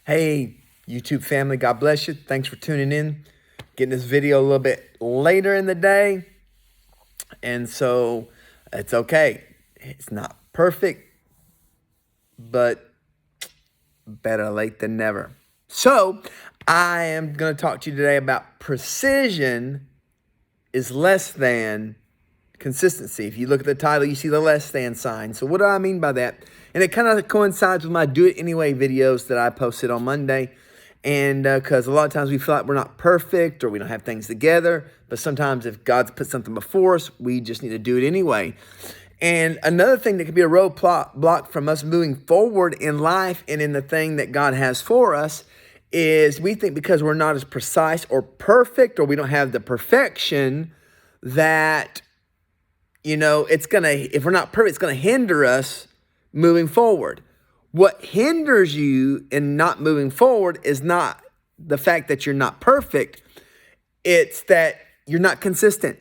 Hey, YouTube family, God bless you. Thanks for tuning in. Getting this video a little bit later in the day. And so it's okay. It's not perfect, but better late than never. So I am going to talk to you today about precision is less than consistency. If you look at the title, you see the less than sign. So what do I mean by that? And it kind of coincides with my Do It Anyway videos that I posted on Monday. And because a lot of times we feel like we're not perfect or we don't have things together. But sometimes if God's put something before us, we just need to do it anyway. And another thing that could be a roadblock from us moving forward in life and in the thing that God has for us is we think because we're not as precise or perfect or we don't have the perfection that, if we're not perfect, it's going to hinder us moving forward. What hinders you in not moving forward is not the fact that you're not perfect. It's that you're not consistent.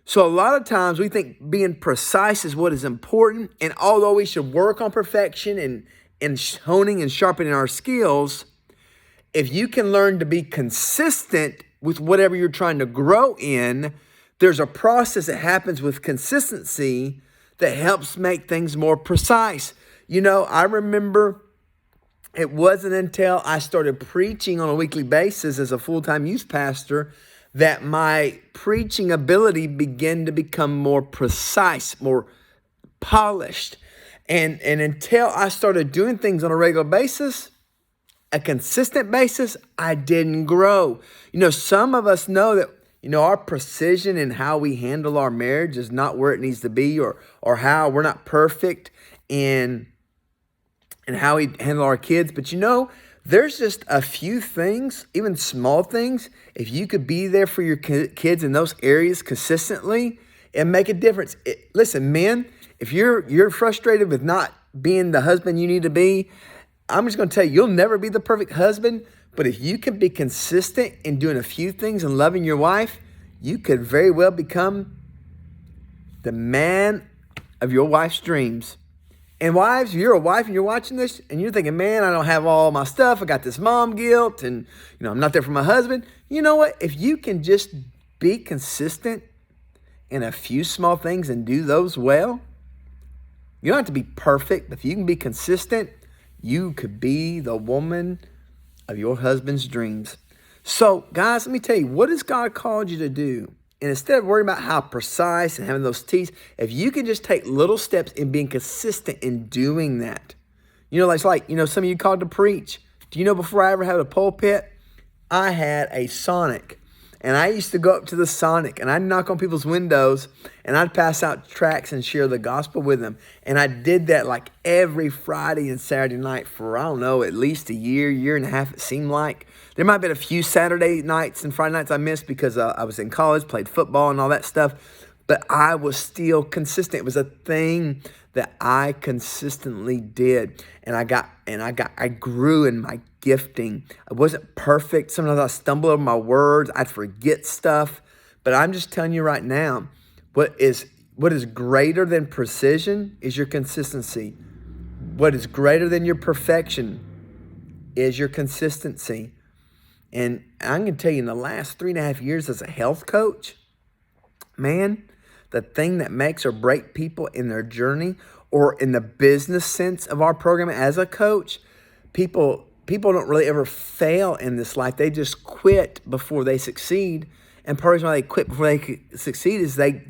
So a lot of times we think being precise is what is important. And although we should work on perfection and honing and sharpening our skills, if you can learn to be consistent with whatever you're trying to grow in, there's a process that happens with consistency that helps make things more precise. I remember it wasn't until I started preaching on a weekly basis as a full-time youth pastor that my preaching ability began to become more precise, more polished. And until I started doing things on a regular basis, a consistent basis, I didn't grow. Some of us know that, our precision in how we handle our marriage is not where it needs to be, or how we're not perfect in how we handle our kids. But there's just a few things, even small things. If you could be there for your kids in those areas consistently, it make a difference. Listen, men, if you're frustrated with not being the husband you need to be, I'm just going to tell you, you'll never be the perfect husband. But if you can be consistent in doing a few things and loving your wife, you could very well become the man of your wife's dreams. And wives, if you're a wife and you're watching this and you're thinking, man, I don't have all my stuff. I got this mom guilt and, I'm not there for my husband. You know what? If you can just be consistent in a few small things and do those well, you don't have to be perfect, but if you can be consistent, you could be the woman of your husband's dreams. So, guys, let me tell you, what has God called you to do? And instead of worrying about how precise and having those T's, if you can just take little steps in being consistent in doing that. It's like some of you called to preach. Do you know before I ever had a pulpit, I had a Sonic. And I used to go up to the Sonic and I'd knock on people's windows and I'd pass out tracts and share the gospel with them. And I did that like every Friday and Saturday night for, I don't know, at least a year and a half, it seemed like. There might have been a few Saturday nights and Friday nights I missed because I was in college, played football and all that stuff. But I was still consistent. It was a thing that I consistently did. And I grew in my gifting. I wasn't perfect. Sometimes I stumble over my words. I'd forget stuff. But I'm just telling you right now, what is greater than precision is your consistency. What is greater than your perfection is your consistency. And I'm going to tell you, in the last 3.5 years as a health coach, man, the thing that makes or break people in their journey or in the business sense of our program as a coach, people don't really ever fail in this life. They just quit before they succeed. And part of the reason why they quit before they succeed is they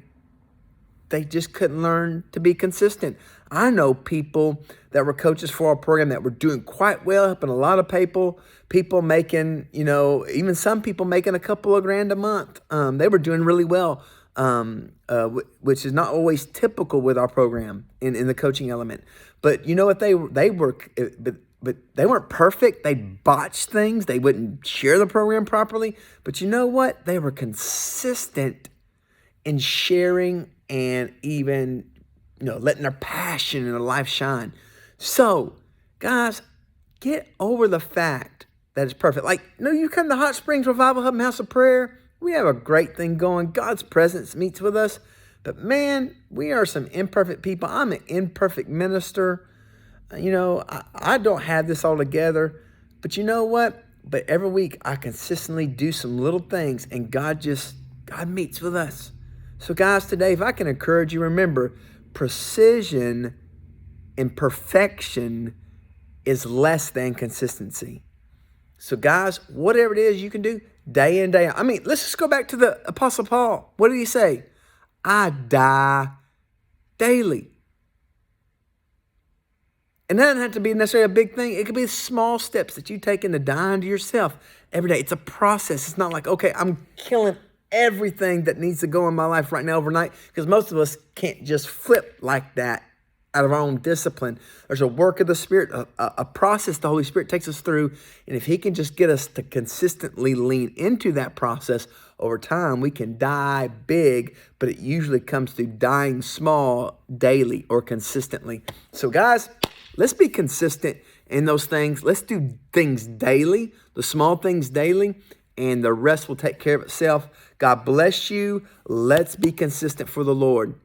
just couldn't learn to be consistent. I know people that were coaches for our program that were doing quite well, helping a lot of people making, even some people making a couple of grand a month. They were doing really well, which is not always typical with our program in the coaching element. But you know what? They were, but they weren't perfect. They botched things. They wouldn't share the program properly. But you know what? They were consistent in sharing and even, letting their passion and their life shine. So, guys, get over the fact that it's perfect. Like, you come to Hot Springs Revival Hub and House of Prayer. We have a great thing going. God's presence meets with us. But, man, we are some imperfect people. I'm an imperfect minister. I don't have this all together. But you know what? But every week I consistently do some little things, and God meets with us. So guys, today, if I can encourage you, remember, precision and perfection is less than consistency. So guys, whatever it is you can do day in, day out. I mean, let's just go back to the Apostle Paul. What did he say? I die daily. And that doesn't have to be necessarily a big thing. It could be small steps that you take into dying to yourself every day. It's a process. It's not like, okay, I'm killing everything that needs to go in my life right now overnight, because most of us can't just flip like that out of our own discipline. There's a work of the Spirit, a process the Holy Spirit takes us through. And if he can just get us to consistently lean into that process over time, we can die big, but it usually comes through dying small daily or consistently. So guys, let's be consistent in those things. Let's do things daily, the small things daily, and the rest will take care of itself. God bless you. Let's be consistent for the Lord.